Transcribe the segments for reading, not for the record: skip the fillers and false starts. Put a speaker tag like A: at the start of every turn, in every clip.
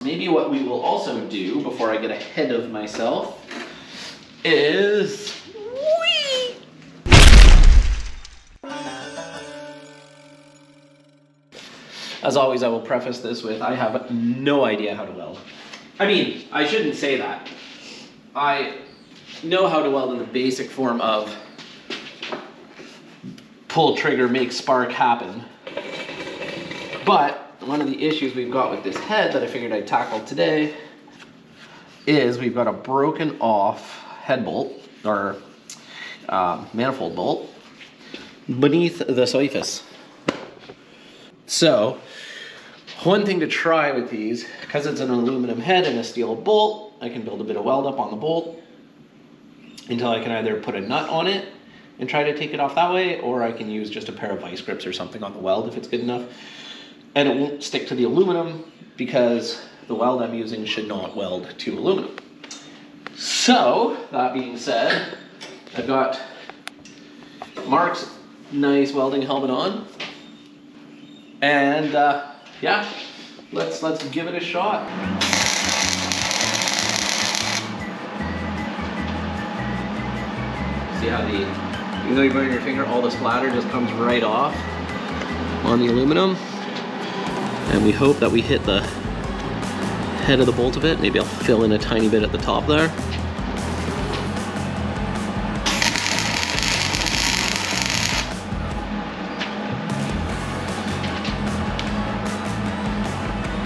A: Maybe what we will also do, before I get ahead of myself, is... Whee! As always, I will preface this with, I have no idea how to weld. I mean, I shouldn't say that. I know how to weld in the basic form of pull trigger, make spark happen. But one of the issues we've got with this head that I figured I'd tackle today is we've got a broken off head bolt, or manifold bolt, beneath the surface. So, one thing to try with these, because it's an aluminum head and a steel bolt, I can build a bit of weld up on the bolt until I can either put a nut on it and try to take it off that way, or I can use just a pair of vice grips or something on the weld if it's good enough. And it won't stick to the aluminum because the weld I'm using should not weld to aluminum. So, that being said, I've got Mark's nice welding helmet on. And yeah, let's give it a shot. See how even though you burn your finger, all the splatter just comes right off on the aluminum. And we hope that we hit the head of the bolt a bit. Maybe I'll fill in a tiny bit at the top there.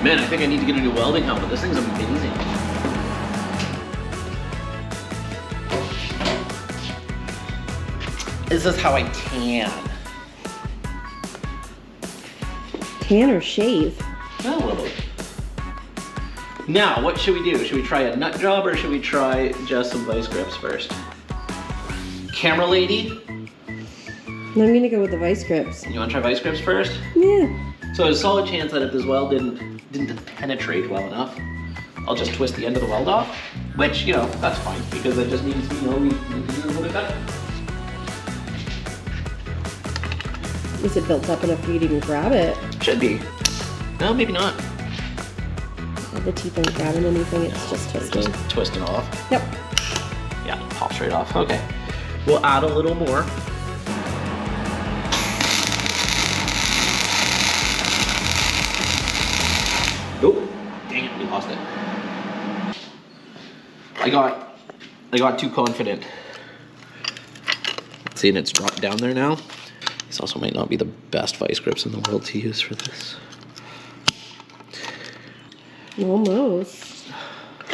A: Man, I think I need to get a new welding helmet. This thing's amazing. This is how I tan.
B: Tan or shave?
A: Well, a little bit. Now, what should we do? Should we try a nut job or should we try just some vice grips first? Camera lady?
B: I'm gonna go with the vice grips.
A: You wanna try vice grips first?
B: Yeah.
A: So there's a solid chance that if this weld didn't penetrate well enough, I'll just twist the end of the weld off, which, you know, that's fine because it just means, you know, we need to do a little bit better.
B: Is it built up enough for you to even grab it?
A: Should be. No, maybe not.
B: The teeth aren't grabbing anything, it's just twisting.
A: Just twisting off.
B: Yep.
A: Yeah, pop straight off. Okay. We'll add a little more. Oh, dang it, we lost it. I got too confident. See, and it's dropped down there now. This also might not be the best vice grips in the world to use for this.
B: Almost.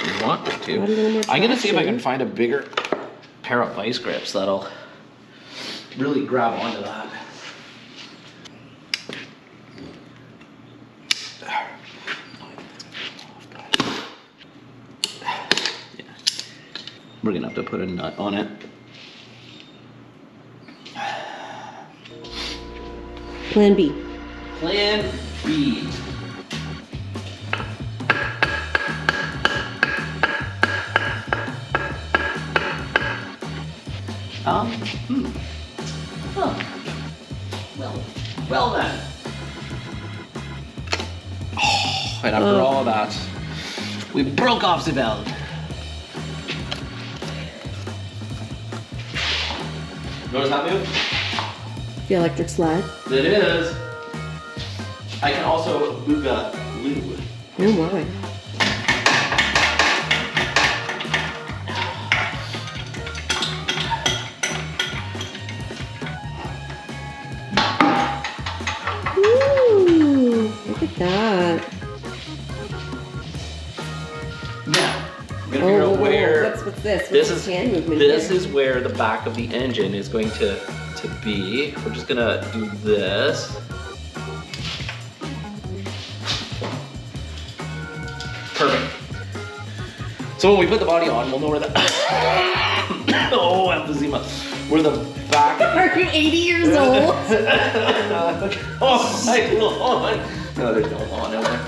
A: You want me to? I'm gonna see if I can find a bigger pair of vice grips that'll really grab onto that. We're gonna have to put a nut on it.
B: Plan B.
A: Plan B. Well then. Oh, and after all that, we broke off the weld. Notice that move?
B: The electric slide.
A: It is. I can also booga lube.
B: Oh my. Ooh, look at that.
A: Now, I'm gonna figure out where.
B: What's this?
A: This is
B: hand movement
A: this
B: here?
A: is where the back of the engine is going to be. We're just gonna do this. Perfect. So when we put the body on, we'll know where the oh, emphysema. Where the back.
B: Are you 80 years old?
A: Oh my lawn. No, there's no lawn out there.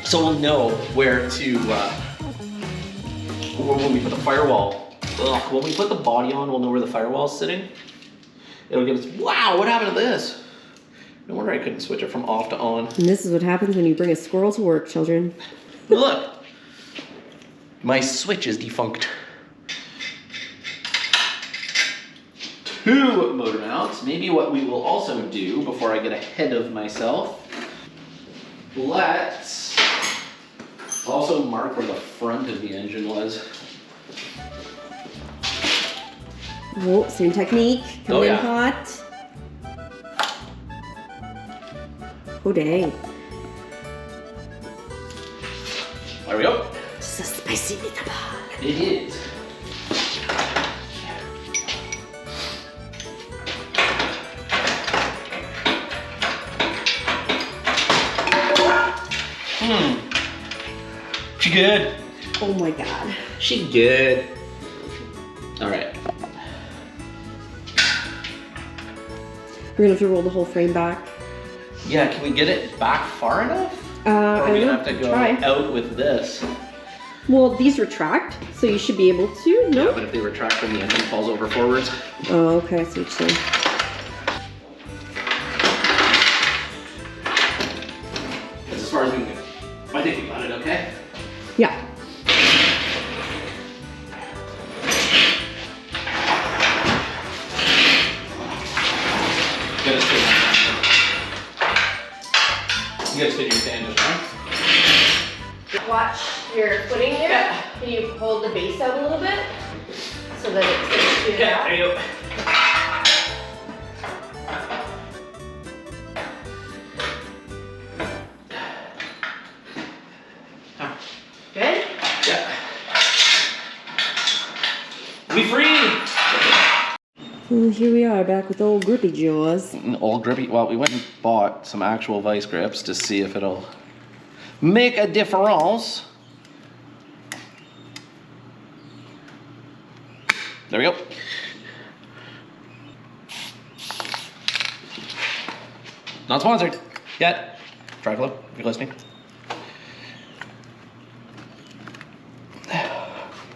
A: So we'll know where to when we put the firewall. Ugh, when we put the body on, we'll know where the firewall is sitting. It'll give us, wow, what happened to this? No wonder I couldn't switch it from off to on.
B: And this is what happens when you bring a squirrel to work, children.
A: Look! My switch is defunct. 2 motor mounts. Maybe what we will also do before I get ahead of myself, let's also mark where the front of the engine was.
B: Oh, same technique. Coming in hot. Oh, dang.
A: There we go.
B: Just a spicy meatball.
A: It is. She good.
B: Oh my god.
A: She good. All right.
B: We're gonna have to roll the whole frame back.
A: Yeah, can we get it back far enough? Or
B: I
A: are we
B: don't
A: gonna
B: know.
A: have to go
B: Try.
A: out with this?
B: Well, these retract, so you should be able to. No?
A: Yeah, but if they retract when the engine falls over forwards.
B: Oh, okay. I see what you're saying.
A: As far as we can go. I think we got it okay.
B: Yeah.
A: Get us to you guys did your stand just fine.
B: Watch your footing here.
A: Yeah.
B: Can you hold the base out a little bit so that it sits to
A: Yeah, there you go.
B: Good?
A: Yeah. We free!
B: Well, here we are back with old grippy jaws.
A: Old grippy. Well, we went and bought some actual vice grips to see if it'll make a difference. There we go. Not sponsored yet. Triflo, if you're listening.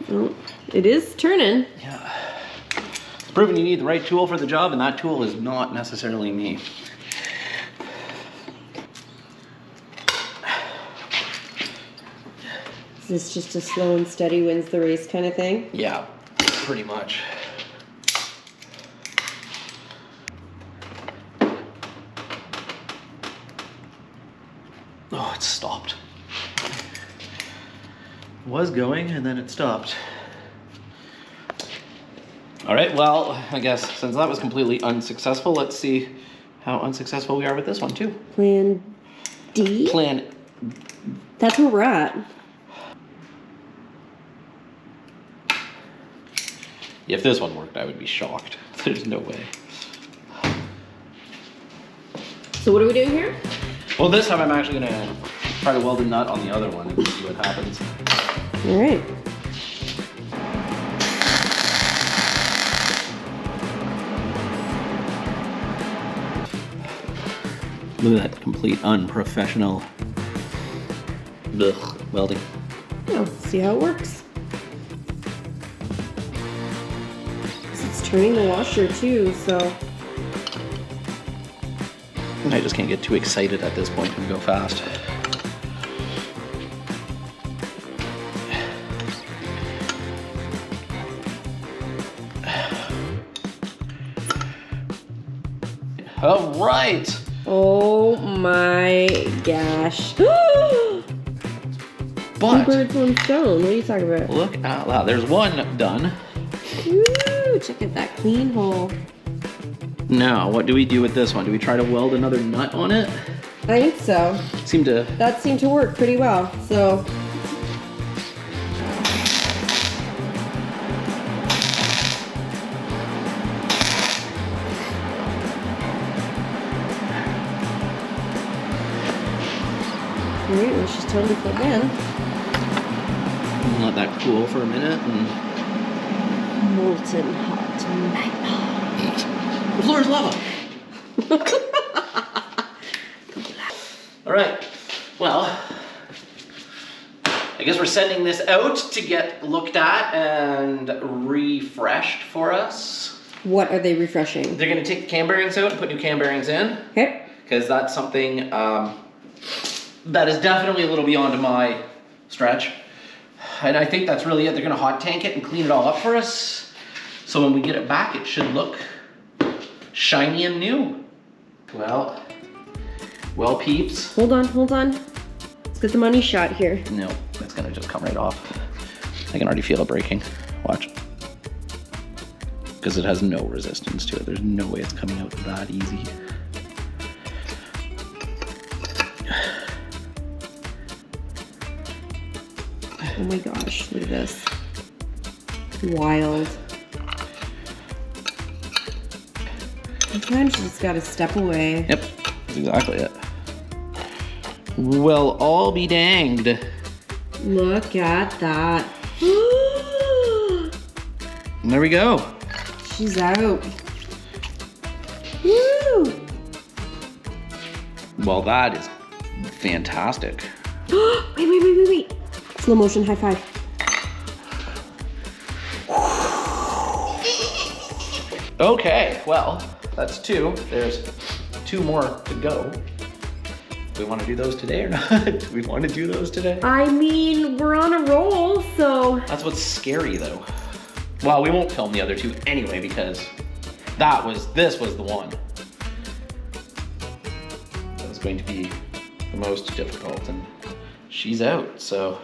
B: Oh, it is turning.
A: Yeah. It's proven you need the right tool for the job, and that tool is not necessarily me.
B: Is this just a slow and steady wins the race kind of thing?
A: Yeah, pretty much. Oh, it stopped. It was going and then it stopped. All right, well, I guess since that was completely unsuccessful, let's see how unsuccessful we are with this one too.
B: Plan D?
A: Plan.
B: That's where we're at.
A: If this one worked, I would be shocked. There's no way.
B: So what are we doing here?
A: Well, this time I'm actually gonna try to weld a nut on the other one and see what happens.
B: All right.
A: Look at that complete unprofessional welding.
B: Well, see how it works. It's turning the washer too, so.
A: I just can't get too excited at this point and go fast. All right.
B: Oh my gosh.
A: But
B: Two birds, one stone. What are you talking about?
A: look out loud. There's one done.
B: Woo, check out that clean hole.
A: Now, what do we do with this one? Do we try to weld another nut on it?
B: I think so.
A: Seem to.
B: That seemed to work pretty well, so. Alright, well, she's totally plugged in.
A: Let that cool for a minute and.
B: Molten hot magma.
A: The floor is lava. All right. Well, I guess we're sending this out to get looked at and refreshed for us.
B: What are they refreshing?
A: They're gonna take the cam bearings out and put new cam bearings in.
B: Okay.
A: because that's something that is definitely a little beyond my stretch. And I think that's really it. They're gonna hot tank it and clean it all up for us. So when we get it back, it should look shiny and new. Well, peeps.
B: Hold on. Let's get the money shot here.
A: No, it's gonna just come right off. I can already feel it breaking. Watch. Because it has no resistance to it. There's no way it's coming out that easy.
B: Oh my gosh, look at this. Wild. Sometimes you just gotta step away.
A: Yep, that's exactly it. Well, I'll be danged.
B: Look at that.
A: There we go.
B: She's out. Woo!
A: Well, that is fantastic.
B: Wait. Slow motion high five.
A: Okay, well, that's 2. There's 2 more to go. Do we want to do those today or not? Do we want to do those today?
B: I mean, we're on a roll, so.
A: That's what's scary though. Well, we won't film the other 2 anyway because this was the one that was going to be the most difficult, and she's out, so